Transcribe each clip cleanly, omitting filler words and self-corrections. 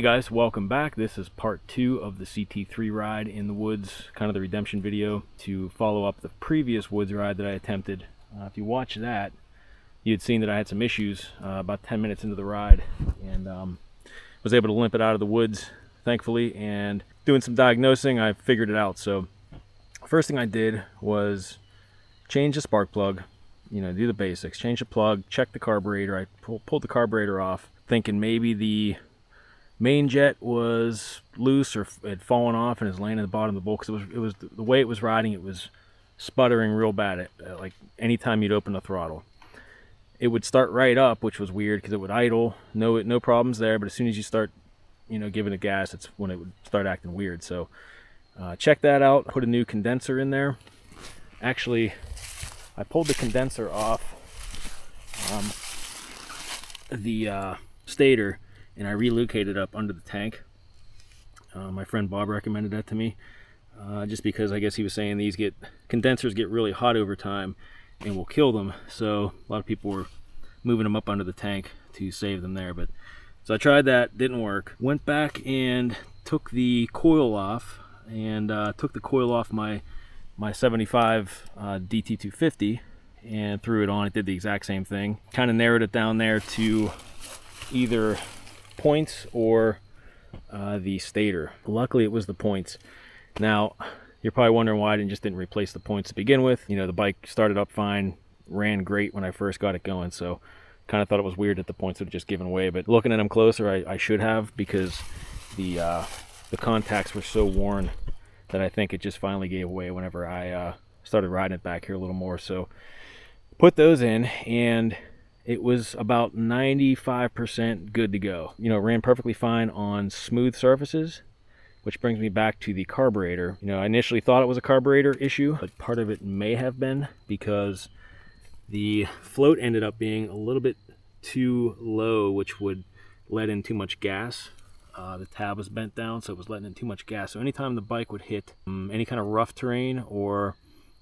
guys, welcome back. This is part 2 of the CT3 ride in the woods, kind of the redemption video to follow up the previous woods ride that I attempted. If you watch that, you'd seen that I had some issues about 10 minutes into the ride, and was able to limp it out of the woods, thankfully, and doing some diagnosing, I figured it out. So first thing I did was change the spark plug, do the basics, change the plug, check the carburetor. I pulled the carburetor off, thinking maybe the main jet was loose or had fallen off and is laying at the bottom of the bowl, because it was the way it was riding, it was sputtering real bad. Like anytime you'd open the throttle, it would start right up, which was weird because it would idle, no problems there, but as soon as you start giving it gas, it's when it would start acting weird. So check that out, put a new condenser in there. Actually, I pulled the condenser off the stator, and I relocated up under the tank. My friend Bob recommended that to me, just because I guess he was saying these condensers get really hot over time and will kill them. So a lot of people were moving them up under the tank to save them there. But so I tried that, didn't work. Went back and took the coil off, and took the coil off my 75 DT250 and threw it on. It did the exact same thing. Kind of narrowed it down there to either points or the stator. Luckily it was the points. Now you're probably wondering why I didn't replace the points to begin with. The bike started up fine, ran great when I first got it going, so kind of thought it was weird that the points would have just given away. But looking at them closer, I should have, because the contacts were so worn that I think it just finally gave away whenever I started riding it back here a little more. So put those in, and it was about 95% good to go. It ran perfectly fine on smooth surfaces, which brings me back to the carburetor. I initially thought it was a carburetor issue, but part of it may have been because the float ended up being a little bit too low, which would let in too much gas. The tab was bent down, so it was letting in too much gas. So anytime the bike would hit any kind of rough terrain, or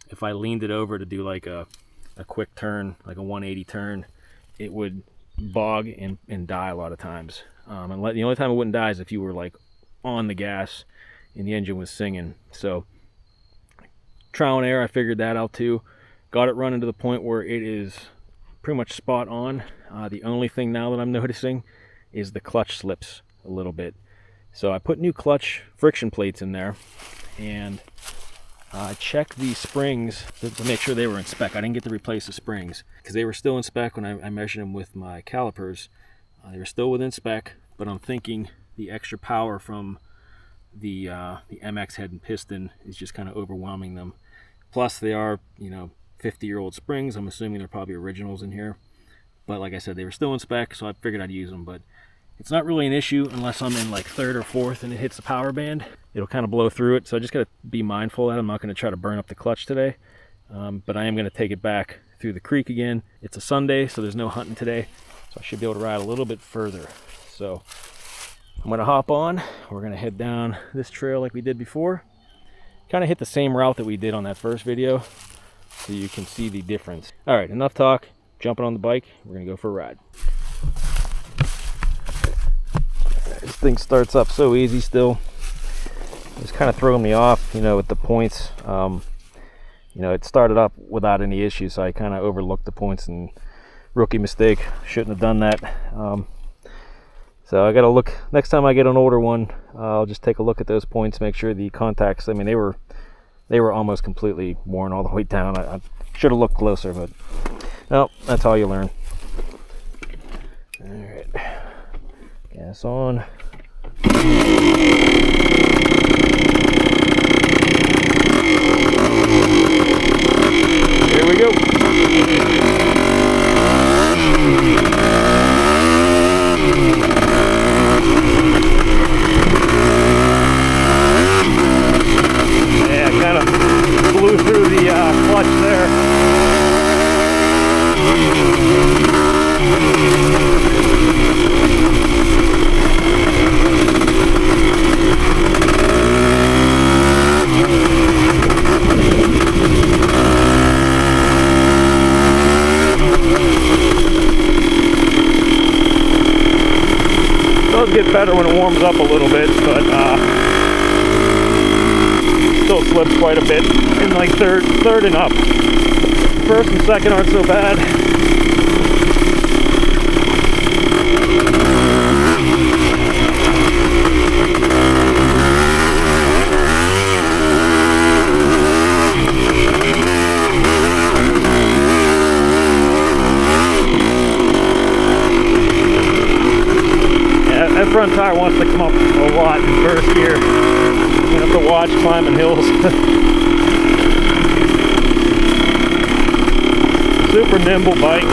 if I leaned it over to do like a quick turn, like a 180 turn, it would bog and die a lot of times. And the only time it wouldn't die is if you were like on the gas and the engine was singing. So trial and error, I figured that out too. Got it running to the point where it is pretty much spot on. The only thing now that I'm noticing is the clutch slips a little bit. So I put new clutch friction plates in there, and I checked the springs to make sure they were in spec. I didn't get to replace the springs because they were still in spec when I measured them with my calipers. They were still within spec, but I'm thinking the extra power from the MX head and piston is just kind of overwhelming them. Plus they are 50-year-old springs. I'm assuming they're probably originals in here, but like I said, they were still in spec, so I figured I'd use them. But it's not really an issue unless I'm in like third or fourth and it hits the power band. It'll kind of blow through it, so I just got to be mindful that I'm not going to try to burn up the clutch today, but I am going to take it back through the creek again. It's a Sunday, so there's no hunting today, so I should be able to ride a little bit further. So I'm going to hop on. We're going to head down this trail like we did before. Kind of hit the same route that we did on that first video, so you can see the difference. All right, enough talk. Jumping on the bike, we're going to go for a ride. This thing starts up so easy still. It's kind of throwing me off, with the points. It started up without any issues, so I kind of overlooked the points, and rookie mistake. Shouldn't have done that. So I got to look, next time I get an older one, I'll just take a look at those points, make sure the contacts, they were almost completely worn all the way down. I should have looked closer, but no, that's all you learn. All right. Gas on. Here we go. Yeah, kind of blew through the clutch there. get better when it warms up a little bit, but still slips quite a bit in like third and up. First and second aren't so bad. That front tire wants to come up a lot in first gear. You have to watch climbing hills. Super nimble bike.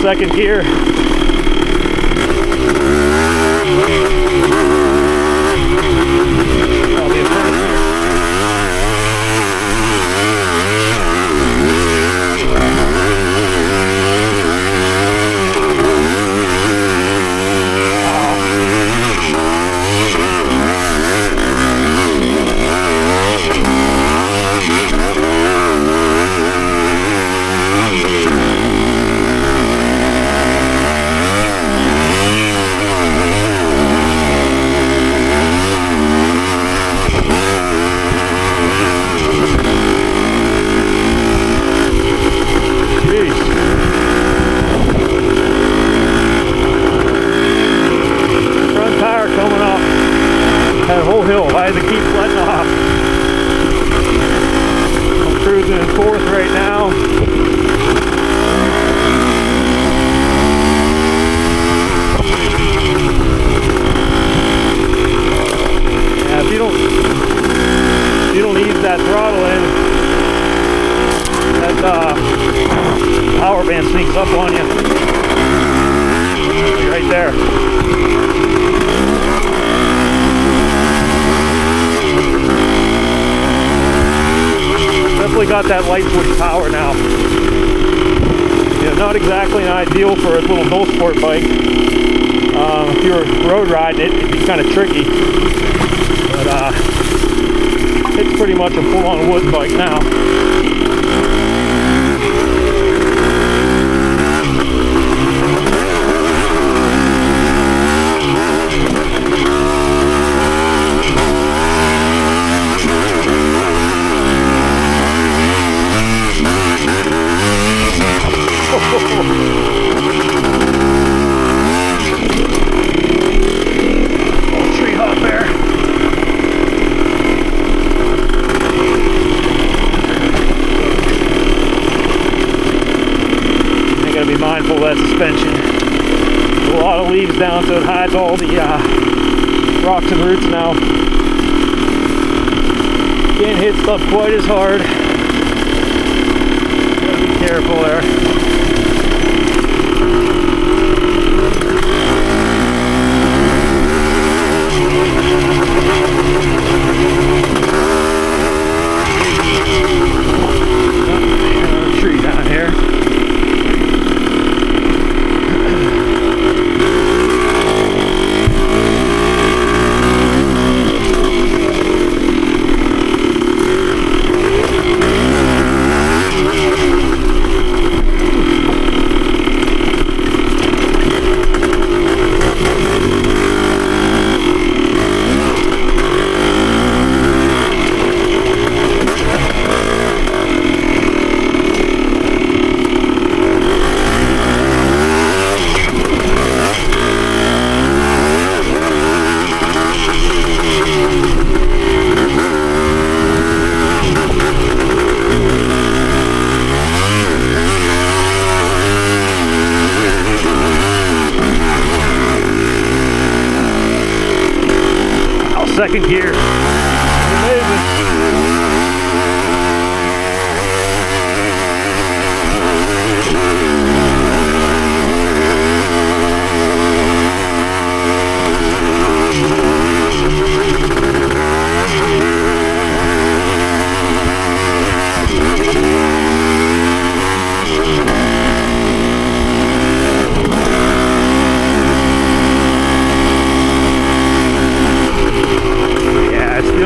Second gear. That whole hill, I had to keep letting off. I'm cruising in fourth right now. Yeah, if you don't ease that throttle in, that power band sneaks up on you. Right there. Definitely got that light switch power now. Yeah, not exactly ideal for a little no sport bike. If you're road riding it, it'd be kind of tricky. But it's pretty much a full-on wood bike now. Tree hop there. You gotta be mindful of that suspension. There's a lot of leaves down, so it hides all the rocks and roots now. Can't hit stuff quite as hard. Gotta be careful there. Tree down here. Second gear. Amazing.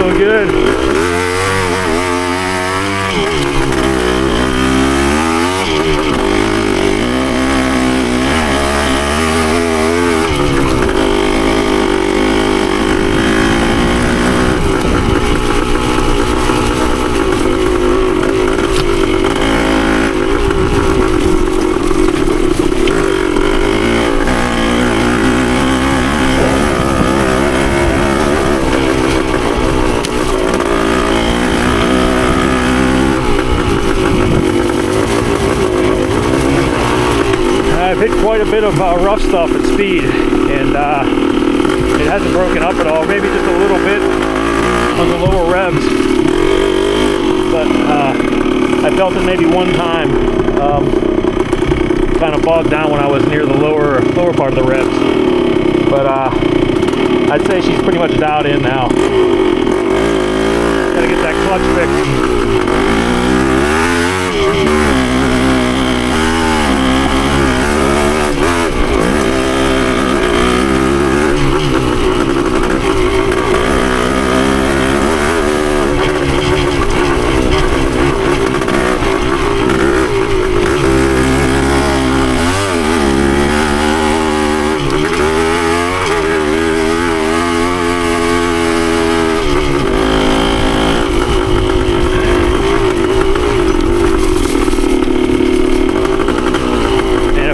feeling good. I've hit quite a bit of rough stuff at speed, and it hasn't broken up at all. Maybe just a little bit on the lower revs, but I felt it maybe one time, kind of bogged down when I was near the lower part of the revs. But I'd say she's pretty much dialed in now. Gotta get that clutch fixed.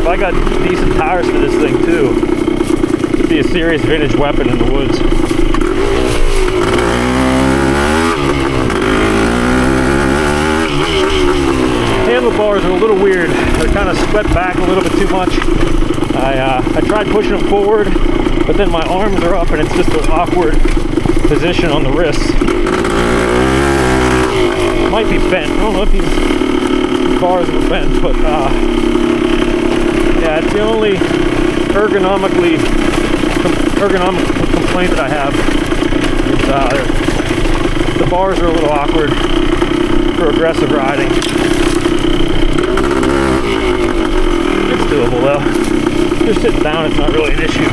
I got decent tires for this thing too. It'd be a serious vintage weapon in the woods. Handlebars are a little weird. They're kind of swept back a little bit too much. I tried pushing them forward, but then my arms are up and it's just an awkward position on the wrists. Might be bent. I don't know if these bars are bent, but yeah, it's the only ergonomic complaint that I have. The bars are a little awkward for aggressive riding. It's doable though. Just sitting down, it's not really an issue.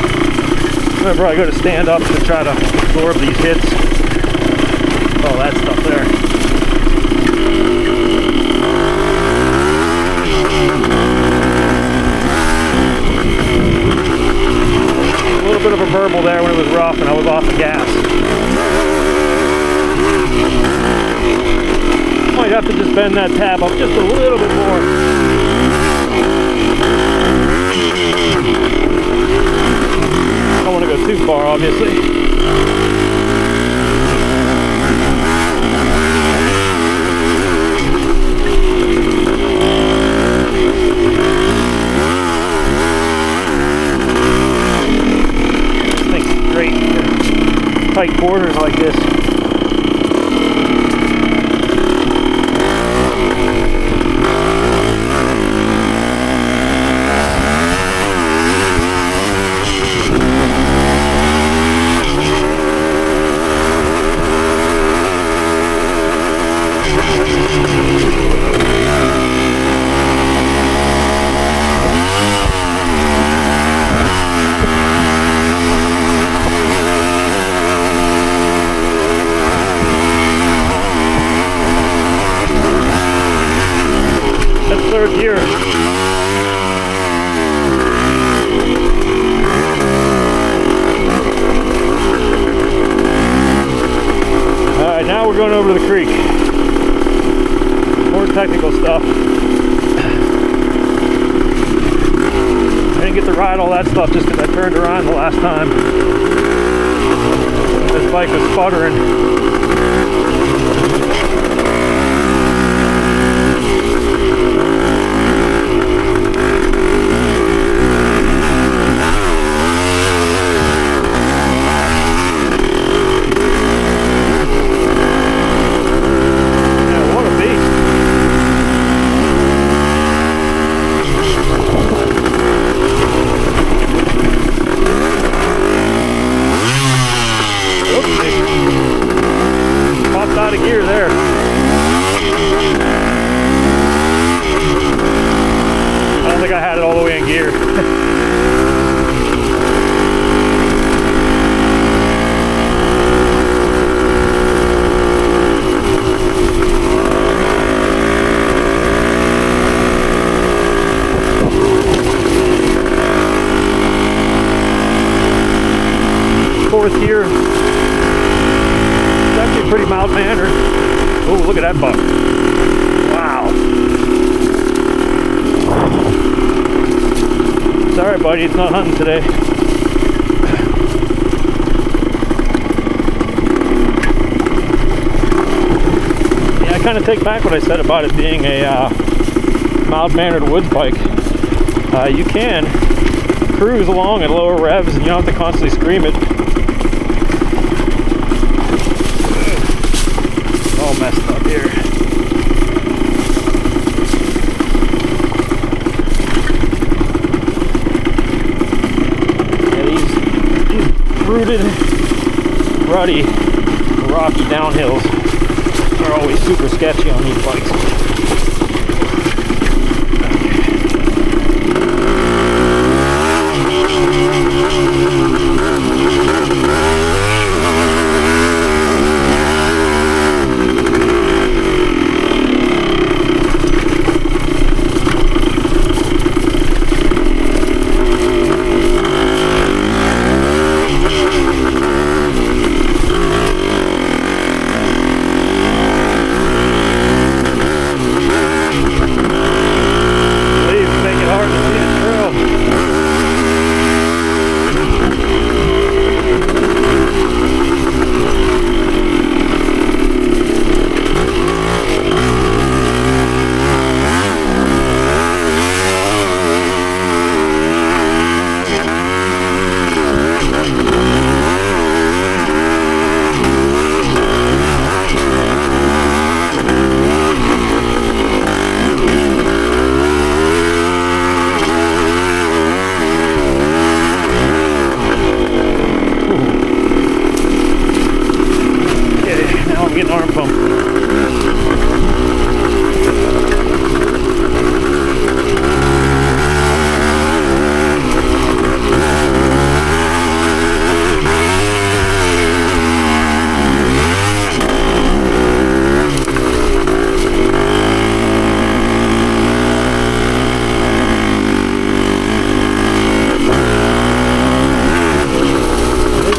Whenever I go to stand up to try to absorb these hits, all that stuff there. A little bit of a burble there when it was rough and I was off the gas. Might have to just bend that tab up just a little bit more. I don't want to go too far, obviously. Tight quarters like this. Third gear. Alright, now we're going over to the creek. More technical stuff. I didn't get to ride all that stuff just because I turned around the last time. This bike was sputtering. Out of gear there. forth here. It's actually pretty mild-mannered. Oh, look at that buck. Wow. Sorry, buddy, it's not hunting today. Yeah, I kind of take back what I said about it being a mild-mannered woods bike. You can cruise along at lower revs and you don't have to constantly scream it. All messed up here. Yeah, these rooted, ruddy, rocky downhills are always super sketchy on these bikes.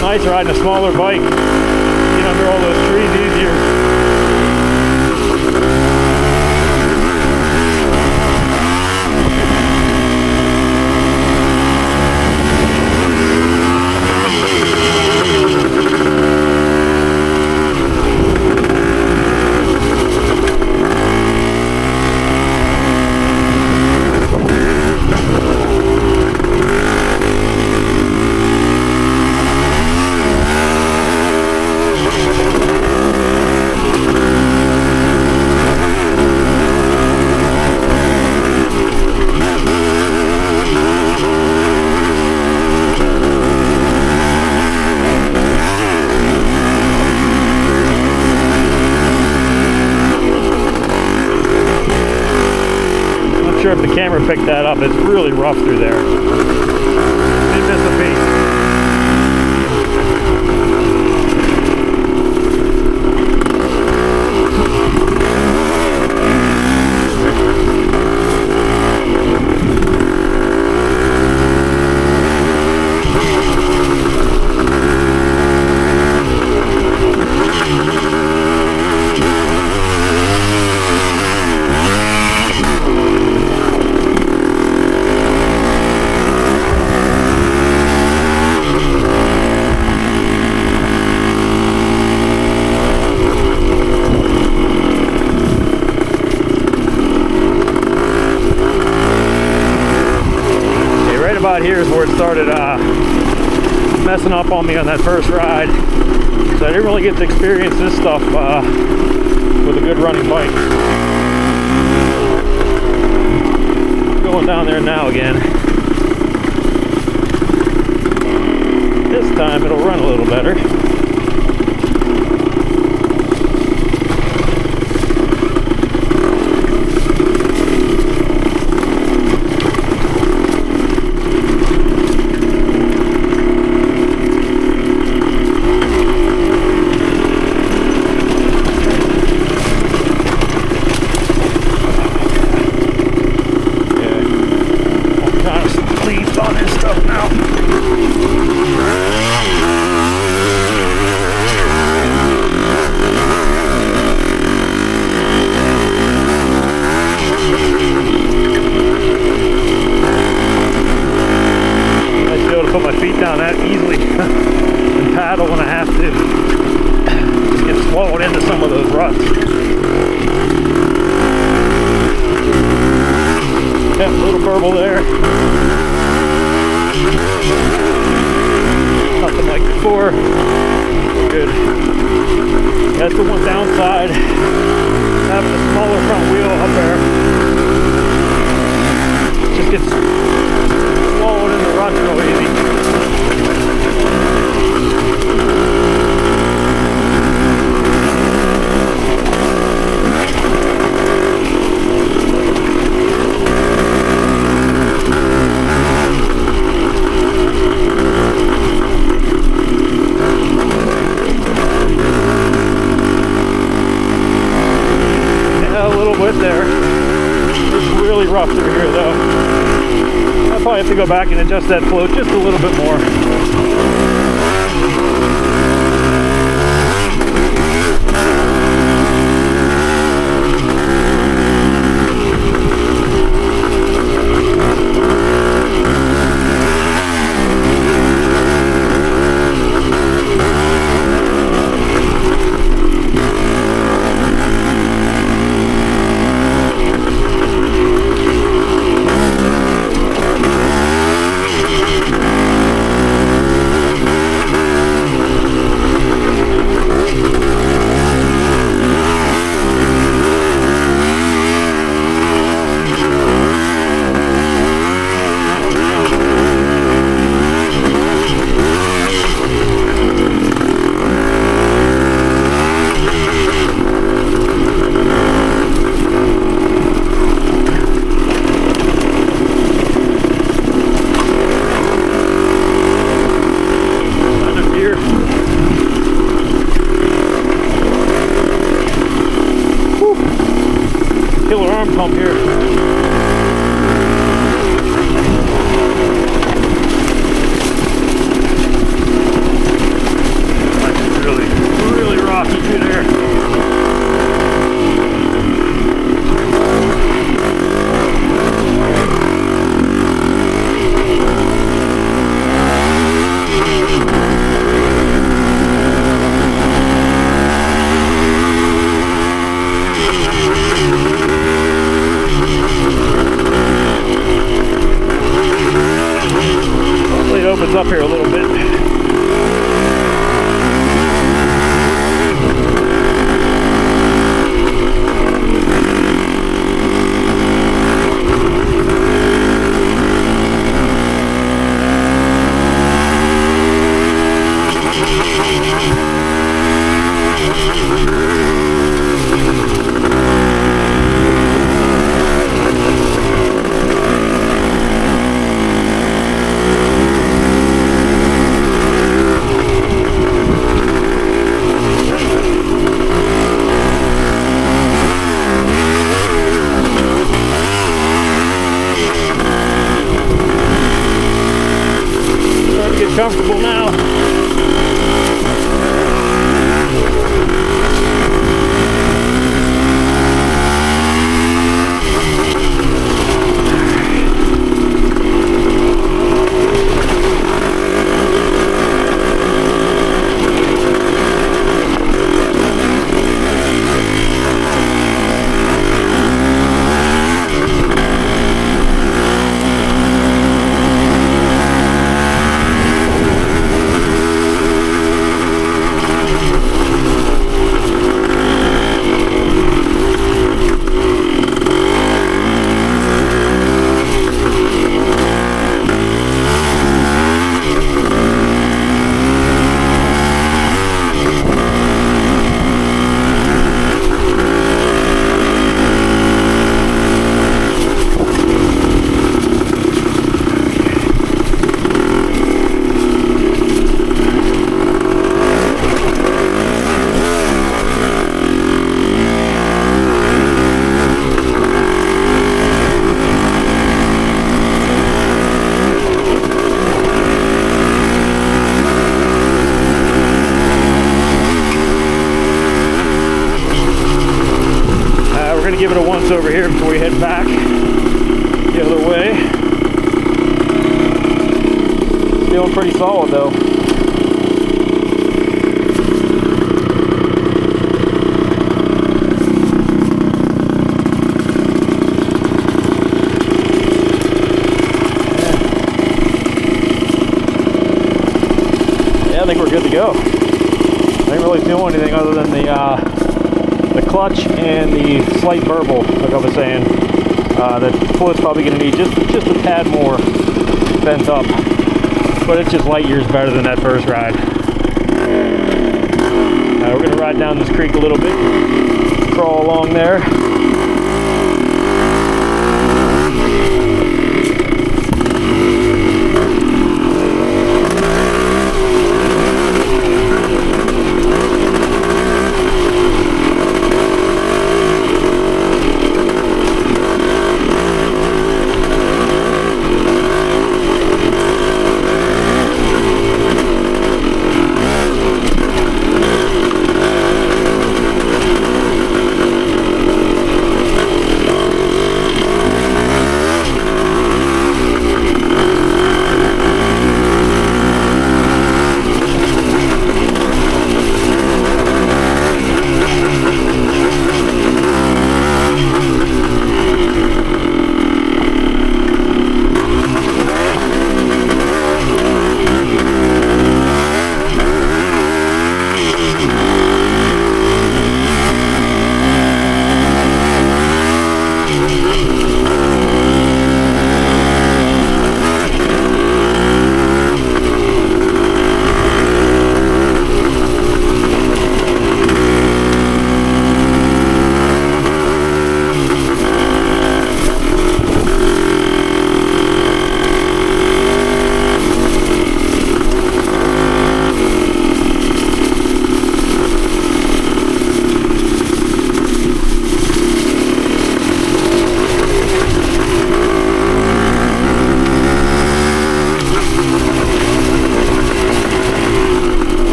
Nice riding a smaller bike. Get under all those trees easier. Not sure if the camera picked that up. It's really rough through there. Did miss a beat. About here is where it started messing up on me on that first ride, so I didn't really get to experience this stuff with a good running bike. Going down there now again. This time it'll run a little better. on this stuff now. feet down that easily and paddle when I have to. Just get swallowed into some of those ruts. Yeah, a little burble there. Nothing like before. Good. That's the one downside. Having a smaller front wheel up there. Just gets swallowed in the ruts real easy. There. It's really rough through here though. I'll probably have to go back and adjust that float just a little bit more. Killer arm pump here. That's really rocky through there. Opens up here a little bit. Comfortable now. Give it a once over here before we head back the other way. feeling pretty solid though. Yeah, I think we're good to go. I didn't really feel anything other than the clutch and the slight burble, like I was saying. The fluid's probably going to need just a tad more bent up, but it's just light years better than that first ride. We're going to ride down this creek a little bit, crawl along there.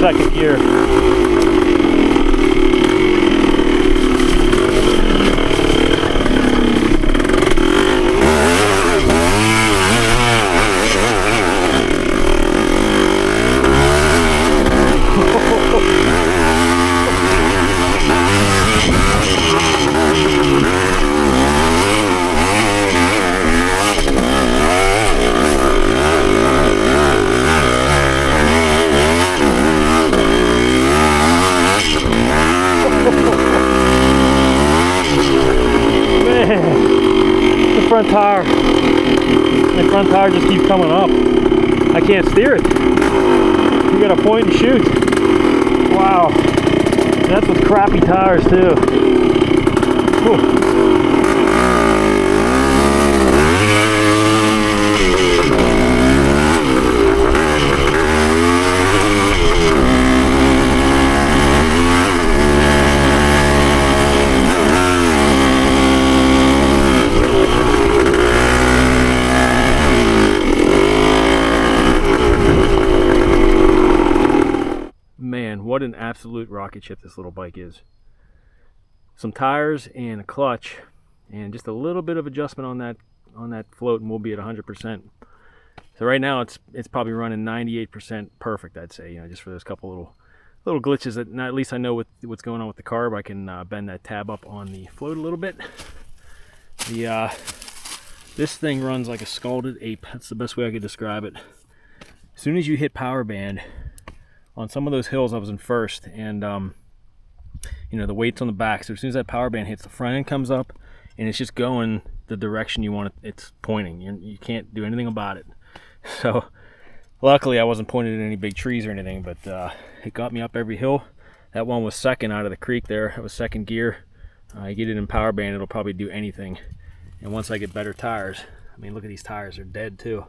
second gear. The front tire just keeps coming up. I can't steer it. You gotta point and shoot. Wow. That's with crappy tires too. Whew. Man, what an absolute rocket ship this little bike is. Some tires and a clutch and just a little bit of adjustment on that float and we'll be at 100%. So right now it's probably running 98% perfect, I'd say, you know, just for those couple little glitches that at least I know what's going on with the carb. I can bend that tab up on the float a little bit. This thing runs like a scalded ape. That's the best way I could describe it. As soon as you hit power band, on some of those hills I was in first, and you know, the weight's on the back, so as soon as that power band hits, the front end comes up and it's just going the direction you want it's pointing. You can't do anything about it. So luckily I wasn't pointing at any big trees or anything, but it got me up every hill. That one was second out of the creek there. It was second gear. You get it in power band, it'll probably do anything. And once I get better tires, I mean, look at these tires, they're dead too,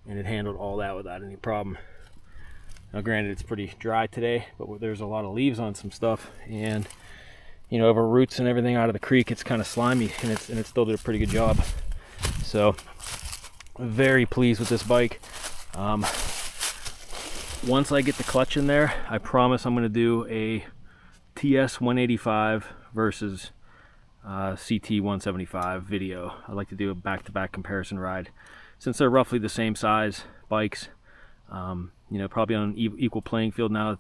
and it handled all that without any problem. Now granted, it's pretty dry today, but there's a lot of leaves on some stuff, and you know, over roots and everything out of the creek, it's kind of slimy, and it still did a pretty good job. So very pleased with this bike. Once I get the clutch in there, I promise I'm going to do a TS 185 versus CT 175 video. I'd like to do a back-to-back comparison ride, since they're roughly the same size bikes. You know, probably on an equal playing field now that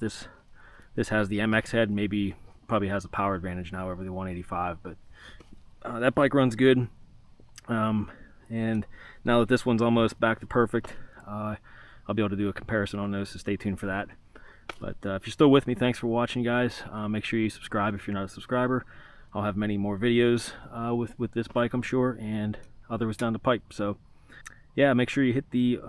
this has the MX head. Maybe probably has a power advantage now over the 185, but that bike runs good. And now that this one's almost back to perfect, I'll be able to do a comparison on those, so stay tuned for that. But if you're still with me, thanks for watching, guys. Make sure you subscribe if you're not a subscriber. I'll have many more videos with this bike, I'm sure, and others down the pipe. So yeah, make sure you hit the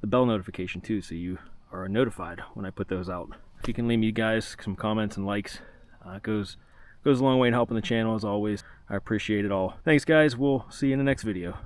bell notification too, so you are notified when I put those out. If you can leave me guys some comments and likes, it goes a long way in helping the channel, as always. I appreciate it all. Thanks guys, we'll see you in the next video.